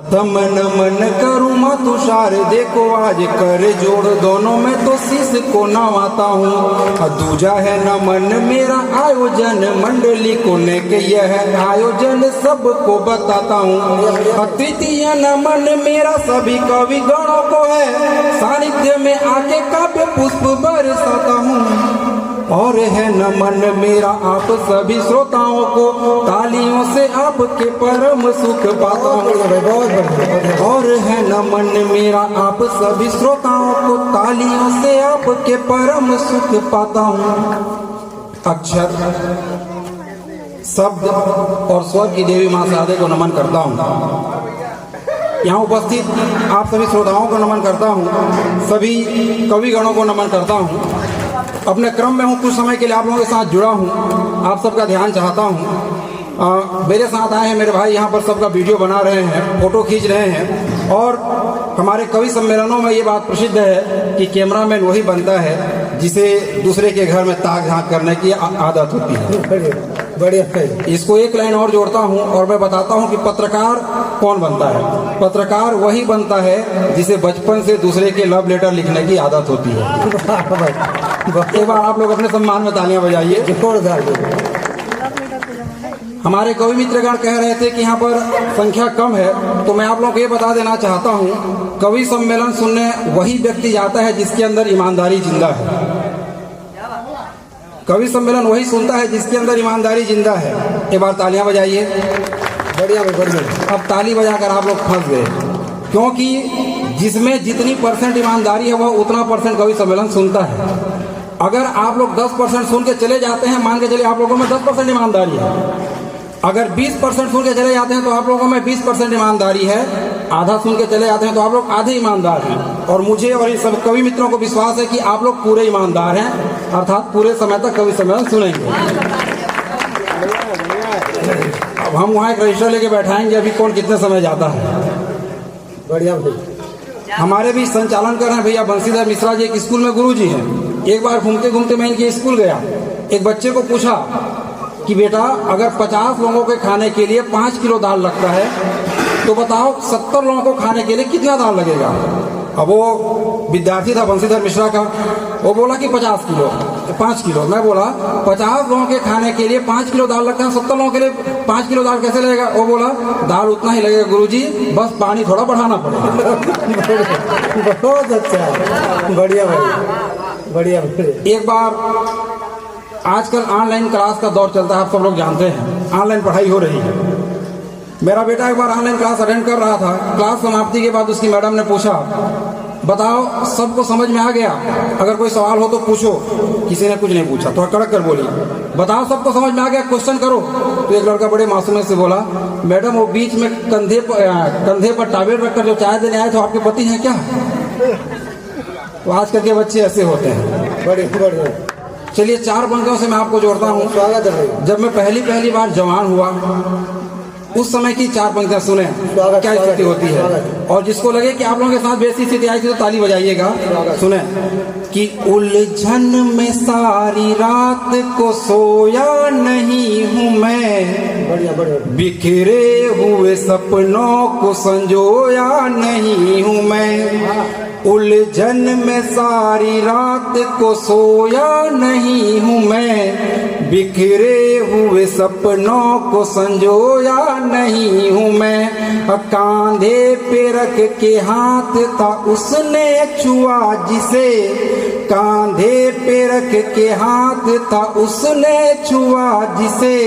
मन मन करूँ मैं तुषार देखो आज कर जोड़ दोनों में तो शीश को नवाता हूँ। दूजा है नमन मेरा आयोजन मंडली को लेके यह आयोजन सबको बताता हूँ। तृतीय नमन मेरा सभी कवि गणों को है सानिध्य में आके काव्य पुष्प बरसाता हूँ। और है नमन मेरा आप सभी श्रोताओं को तालियों से आपके परम सुख पाता हूँ। और है नमन मेरा आप सभी श्रोताओं को तालियों से आपके परम सुख पाता हूँ। अक्षर शब्द और स्वर की देवी मां शारदे को नमन करता हूँ। यहाँ उपस्थित आप सभी श्रोताओं को नमन करता हूँ, सभी कवि गणों को नमन करता हूँ। अपने क्रम में हूँ, कुछ समय के लिए आप लोगों के साथ जुड़ा हूँ, आप सबका ध्यान चाहता हूँ। मेरे साथ आए हैं मेरे भाई, यहाँ पर सबका वीडियो बना रहे हैं, फोटो खींच रहे हैं। और हमारे कवि सम्मेलनों में ये बात प्रसिद्ध है कि कैमरामैन वही बनता है जिसे दूसरे के घर में ताक झांक करने की आदत होती है। बढ़िया है। इसको एक लाइन और जोड़ता हूँ और मैं बताता हूँ कि पत्रकार कौन बनता है। पत्रकार वही बनता है जिसे बचपन से दूसरे के लव लेटर लिखने की आदत होती है। एक बार आप लोग अपने सम्मान में तालियां बजाइए। हमारे कवि मित्रगण कह रहे थे कि यहाँ पर संख्या कम है, तो मैं आप लोगों को ये बता देना चाहता हूँ, कवि सम्मेलन सुनने वही व्यक्ति जाता है जिसके अंदर ईमानदारी जिंदा है। कवि सम्मेलन वही सुनता है जिसके अंदर ईमानदारी जिंदा है। एक बार तालियां बजाइए। बढ़िया बढ़िया। अब ताली बजाकर आप लोग फंस गए, क्योंकि जिसमें जितनी % ईमानदारी है वह उतना % कवि सम्मेलन सुनता है। अगर आप लोग 10% सुन के चले जाते हैं, मान के चलिए आप लोगों में 10% ईमानदारी है। अगर 20% सुन के चले जाते हैं तो आप लोगों में 20% ईमानदारी है। आधा सुन के चले जाते हैं तो आप लोग आधे ईमानदार हैं। और मुझे और इन सब कवि मित्रों को विश्वास है कि आप लोग पूरे ईमानदार हैं, अर्थात पूरे समय तक कवि सम्मेलन सुनेंगे। अब हम वहाँ एक रजिस्टर लेके बैठाएंगे अभी कौन कितने समय जाता है। बढ़िया भैया। हमारे भी संचालन कर रहे हैं भैया बंसीधर मिश्रा जी, एक स्कूल में गुरु जी हैं। एक बार घूमते घूमते मैं इनके स्कूल गया, एक बच्चे को पूछा कि बेटा अगर 50 लोगों के खाने के लिए 5 किलो दाल लगता है तो बताओ 70 लोगों को खाने के लिए कितना दाल लगेगा। अब वो विद्यार्थी था बंसीधर मिश्रा का, वो बोला कि 5 किलो। मैं बोला 50 लोगों के खाने के लिए 5 किलो दाल लगता है, 70 लोगों के लिए 5 किलो दाल कैसे लगेगा। वो बोला दाल उतना ही लगेगा गुरुजी, बस पानी थोड़ा बढ़ाना पड़ेगा। बहुत अच्छा, बढ़िया बढ़िया। एक बार आजकल ऑनलाइन क्लास का दौर चलता है, आप सब लोग जानते हैं, ऑनलाइन पढ़ाई हो रही है। मेरा बेटा एक बार ऑनलाइन क्लास अटेंड कर रहा था। क्लास समाप्ति के बाद उसकी मैडम ने पूछा, बताओ सबको समझ में आ गया, अगर कोई सवाल हो तो पूछो। किसी ने कुछ नहीं पूछा, थोड़ा कड़क कर बोली, बताओ सबको समझ में आ गया, क्वेश्चन करो। तो एक लड़का बड़े मासूमियत से बोला, मैडम वो बीच में कंधे पर टावेल रखकर जो चाय देने आए थे आपके पति हैं क्या। तो आजकल के बच्चे ऐसे होते हैं। बड़े चलिए 4 पंक्तियों से मैं आपको जोड़ता हूँ। स्वागत है। जब मैं पहली बार जवान हुआ उस समय की 4 पंक्तियां सुने, क्या स्थिति होती है। और जिसको लगे कि आप लोगों के साथ वैसी स्थिति आई थी तो ताली बजाइएगा। सुने कि उलझन में सारी रात को सोया नहीं हूँ मैं, बिखरे हुए सपनों को संजोया नहीं हूँ मैं। उलझन में सारी रात को सोया नहीं हूँ मैं, बिखरे हुए सपनों को संजोया नहीं हूँ मैं। कांधे पे रख के हाथ था उसने छुआ जिसे, कांधे पे रख के हाथ था उसने छुआ जिसे,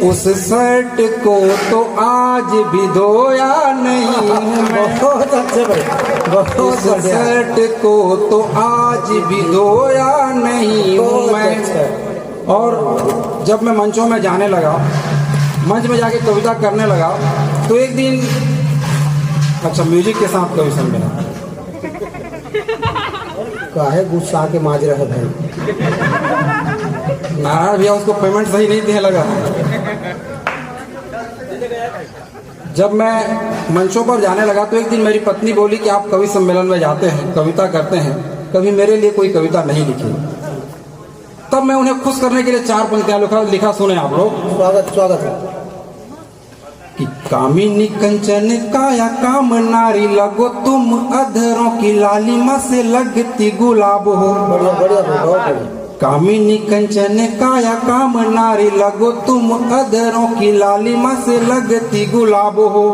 उस शर्ट को तो आज भी धोया नहीं हूँ मैं। बहुत अच्छे भाई, बहुत शर्ट को तो आज भी धोया नहीं हूँ मैं। और जब मैं मंचों में जाने लगा, मंच में जाके कविता करने लगा, तो एक दिन अच्छा म्यूजिक के साथ कवि सम्मेलन काहे गुस्सा के माज रहे भाई। नारायण भैया उसको पेमेंट सही नहीं देने लगा। जब मैं मंचों पर जाने लगा तो एक दिन मेरी पत्नी बोली कि आप कवि सम्मेलन में जाते हैं, कविता करते हैं, कभी मेरे लिए कोई कविता नहीं लिखी। तब मैं उन्हें खुश करने के लिए 4 पंक्तियां लिखा। सुने आप लोग। स्वागत है। कि कामिनी कंचन काया काम नारी लगो तुम अधरों की लालिमा से लगती गुलाब हो। बढ़िया बढ़िया बहुत बढ़िया। कामिनी कंचन काया काम नारी लगो तुम अधरों की लालिमा से लगती गुलाब हो।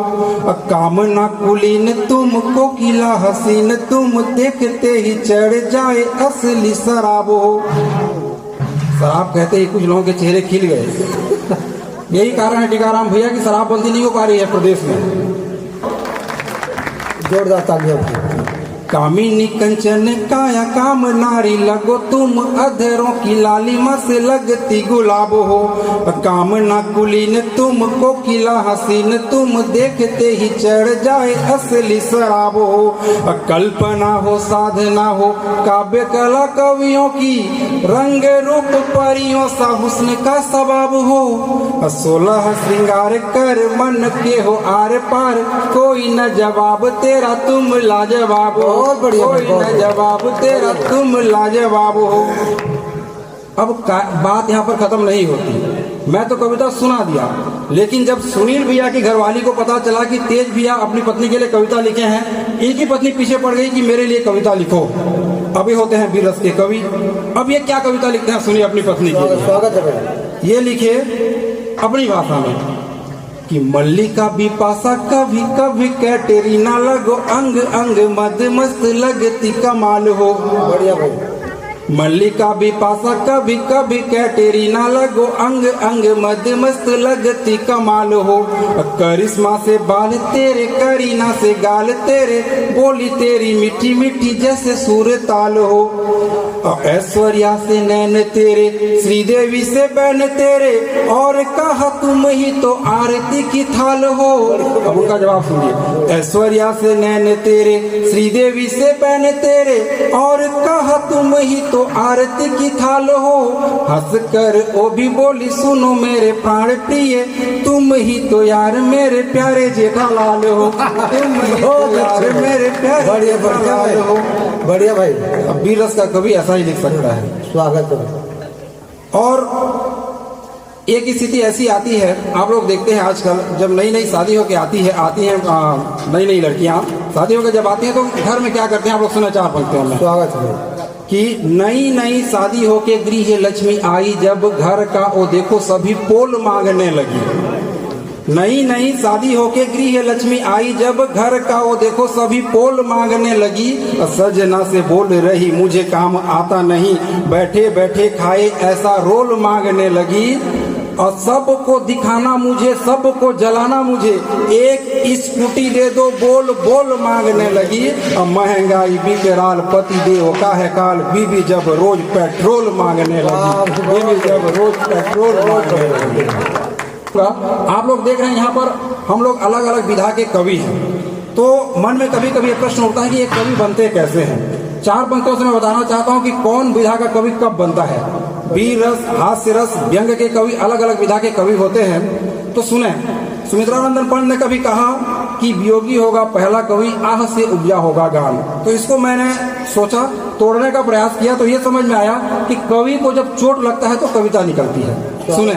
कामना कुलीन तुम कोकिला हसीन तुम देखते ही चढ़ जाए असली शराब हो। शराब कहते ही कुछ लोगों के चेहरे खिल गए। यही कारण है टीकाराम भैया की शराबबंदी नहीं हो पा रही है प्रदेश में। जोरदार तालियां। कामिनी कंचन काया काम नारी लगो तुम अधरों की लालिमा से लगती गुलाब हो। कामना कुलीन तुम कोकिला हसीन तुम देखते ही चढ़ जाए असली शराब हो। कल्पना हो साधना हो काव्य कला कवियों की रंग रूप परियों सा हुस्न का सबाब हो। 16 श्रृंगार कर मन के हो आर पार कोई न जवाब तेरा तुम लाजवाब हो। बहुत बढ़िया, कोई न जवाब तेरा तुम लाजवाब हो। अब बात यहाँ पर खत्म नहीं होती। मैं तो कविता सुना दिया, लेकिन जब सुनील भैया की घरवाली को पता चला कि तेज भैया अपनी पत्नी के लिए कविता लिखे हैं, एक ही पत्नी पीछे पड़ गई कि मेरे लिए कविता लिखो। अभी होते हैं वीर रस के कवि। अब ये क्या कविता लिखते हैं सुनिए अपनी पत्नी के लिए। स्वागत है। ये लिखे अपनी भाषा में कि मल्लिका बिपाशा कभी कभी कैटेरिना लगो अंग अंग मद मस्त लगती कमाल हो। बढ़िया भाई। मल्लिका बिपाशा कभी कभी कैटेरिना लगो अंग अंग मद मस्त लगती कमाल हो। करिश्मा से बाल तेरे करीना से गाल तेरे बोली तेरी मीठी मीठी जैसे सुर ताल हो। ऐश्वर्या से नैन तेरे श्रीदेवी से बहन तेरे और कहा तुम ही तो आरती की थाल हो। अब उनका जवाब सुनिए। ऐश्वर्या से नैन तेरे श्रीदेवी से बहन तेरे और कहा तुम ही तो आरती की थाल हो। हंस कर ओ भी बोली सुनो मेरे प्राण प्रिय तुम ही तो यार मेरे प्यारे जेठालाल हो। तुम ही तो यार मेरे प्यारे बढ़िया जेठालाल हो। बढ़िया भाई। अब वीर रस का कवि ऐसा ही लिख सकता है। स्वागत है। और एक स्थिति ऐसी आती है, आप लोग देखते हैं आजकल जब नई नई शादी होकर आती है नई नई लड़कियां शादी होकर जब आती हैं तो घर में क्या करते हैं आप लोग सुना चाह सकते हैं। स्वागत है कि नई नई शादी होके गृह लक्ष्मी आई जब घर का ओ देखो सभी पोल मांगने लगी। नई नई शादी होके गृह लक्ष्मी आई जब घर का वो देखो सभी पोल मांगने लगी। सजना से बोल रही मुझे काम आता नहीं बैठे बैठे खाए ऐसा रोल मांगने लगी। और सबको दिखाना मुझे सबको जलाना मुझे एक स्कूटी दे दो बोल बोल मांगने लगी। और महंगाई बिकराल पति देव का है काल बीबी जब रोज पेट्रोल मांगने लगी। बीबी जब रोज पेट्रोल मांगने लगी। आप लोग देख रहे हैं यहाँ पर हम लोग अलग अलग विधा के कवि हैं, तो मन में कभी कभी प्रश्न उठता है कि ये कवि बनते कैसे हैं। 4 पंक्तियों से मैं बताना चाहता हूँ कि कौन विधा का कवि कब बनता है। वीर रस हास्य रस व्यंग के कवि अलग अलग विधा के कवि होते हैं। तो सुने, सुमित्रानंदन पंत ने कभी कहा कि वियोगी होगा पहला कवि आह से उपजा होगा गान। तो इसको मैंने सोचा तोड़ने का प्रयास किया तो ये समझ में आया कि कवि को जब चोट लगता है तो कविता निकलती है। सुने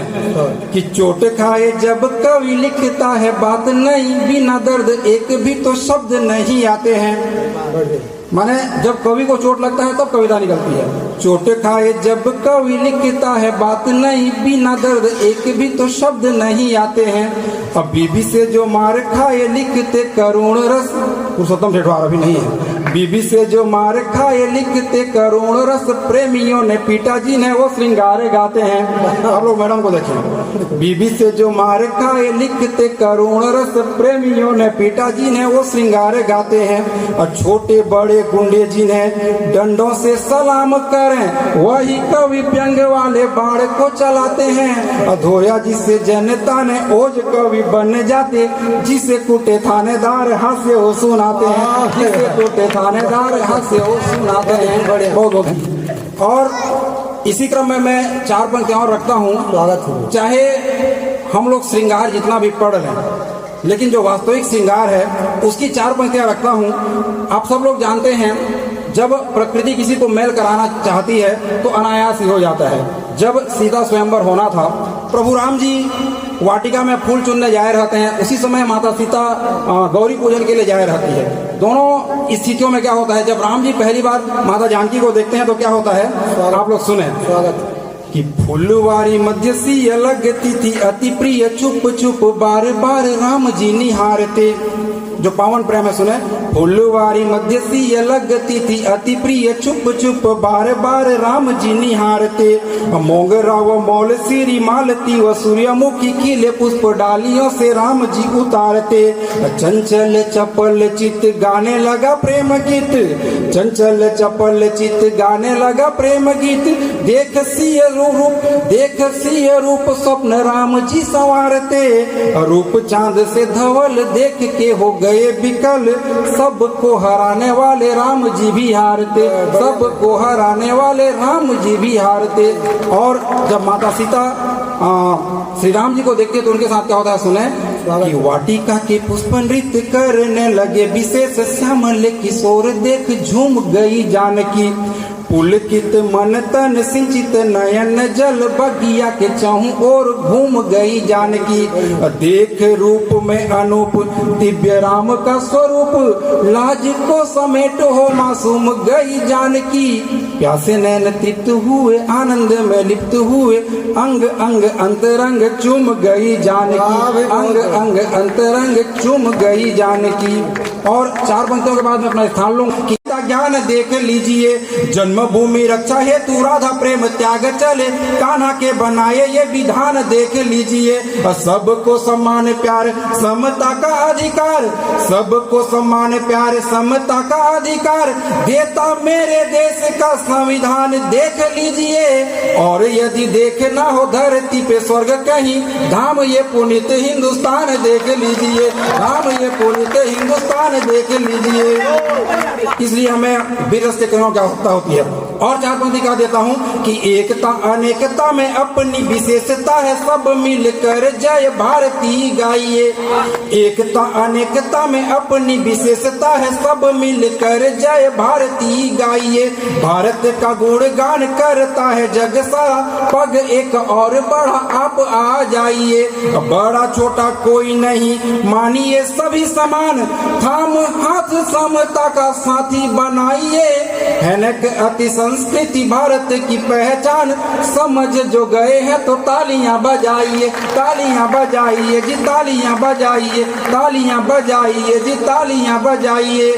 कि चोट खाए जब कवि लिखता है बात नहीं बिना दर्द एक भी तो शब्द नहीं आते हैं। माने जब कवि को चोट लगता है तब कविता निकलती है। चोट खाए जब कवि लिखता है बात नहीं बिना दर्द एक भी तो शब्द नहीं आते हैं। अब बीबी से जो मार खाए लिखते करुण रस, पुरुषोत्तम ठेठवार अभी नहीं है। बीबी से जो मार खाए लिखते करुण रस प्रेमियों ने पिताजी ने वो श्रृंगार गाते हैं। आप लोग मैडम को देखें। बीबी से जो मार खाए लिखते करुण रस प्रेमियों ने पिताजी ने वो श्रृंगार गाते हैं। और छोटे बड़े गुंडे जिन्हें डंडों से सलाम करें वही कवि व्यंग वाले बाण को चलाते हैं। अधोया जिसे जनता ने ओज कवि बन जाते जिसे कुटे थानेदार हास्य हो सुनाते हैं। जिसे कुटे थानेदार हास्य हो सुनाते हैं। बड़े और इसी क्रम में मैं 4 पंक्तियां और रखता हूँ। चाहे हम लोग श्रृंगार जितना भी पढ़ लें लेकिन जो वास्तविक श्रृंगार है उसकी 4 पंक्तियां रखता हूँ। आप सब लोग जानते हैं जब प्रकृति किसी को मेल कराना चाहती है तो अनायास ही हो जाता है। जब सीता स्वयंवर होना था, प्रभु राम जी वाटिका में फूल चुनने जाए रहते हैं, उसी समय माता सीता गौरी पूजन के लिए जाए रहती है। दोनों स्थितियों में क्या होता है, जब राम जी पहली बार माता जानकी को देखते हैं तो क्या होता है, आप लोग सुने स्वागत कि फुलवारी मध्य सी लगती थी अति प्रिय, चुप चुप बार बार राम जी निहारते। जो पावन प्रेम है सुने, फुलवारी मध्य सी लगती थी अति प्रिय, चुप चुप बार बार राम जी निहारते। मोगरा व मौल सिरी मालती व सूर्यमुखी खिले पुष्प डालियों से राम जी उतारते। चंचल चपल चित गाने लगा प्रेम गीत, चंचल चपल चित गाने लगा प्रेम गीत। देख सिय रूप स्वप्न राम जी संवारते। रूप चांद से धवल देख के हो गए बिकल, सबको हराने वाले राम जी भी हारते, सबको हराने वाले राम जी भी हारते। और जब माता सीता श्री राम जी को देखते तो उनके साथ क्या होता है सुने, कि वाटिका के पुष्प नृत्य करने लगे विशेष, श्यामल किशोर देख झूम गई जानकी। पुलकित मन तन सिंचित नयन जल बगिया के चाहूं और घूम गई जानकी। देख रूप में अनूप दिव्य राम का स्वरूप, लाज को समेट हो मासूम गई जानकी। प्यासे नैन तृप्त हुए आनंद में लिप्त हुए, अंग अंग अंतरंग चूम गई जानकी, अंग अंग अंतरंग चूम गई जानकी। और 4 पंक्तियों के बाद मैं अपना स्थान लूंगा। ज्ञान देख लीजिए, जन्मभूमि रक्षा हेतु राधा प्रेम त्याग चले, कान्हा के बनाए ये विधान देख लीजिए। सबको सम्मान प्यार समता का अधिकार, सबको सम्मान प्यार समता का अधिकार देता मेरे देश का संविधान देख लीजिए। और यदि देखना हो धरती पे स्वर्ग कहीं, धाम ये पुनीत हिंदुस्तान देख लीजिए, धाम ये पुनीत हिंदुस्तान देख लीजिए। इसलिए हमें वीर रस के किरणों की आवश्यकता होती है। और 4 पंक्ति कह देता हूँ कि एकता अनेकता में अपनी विशेषता है, सब मिलकर जय भारती गाइए। एकता अनेकता में अपनी विशेषता है, सब मिलकर जय भारती गाइए। भारत का गुणगान करता है जग सारा, पग एक और बढ़ा आप आ जाइए। बड़ा छोटा कोई नहीं मानिए सभी समान, थाम हाथ समता का साथी बनाइए। हैनक अति संस्कृति भारत की पहचान, समझ जो गए हैं तो तालियां बजाइए, तालियां बजाइए जी, तालियां बजाइए, तालियां बजाइए जी, तालियां बजाइए।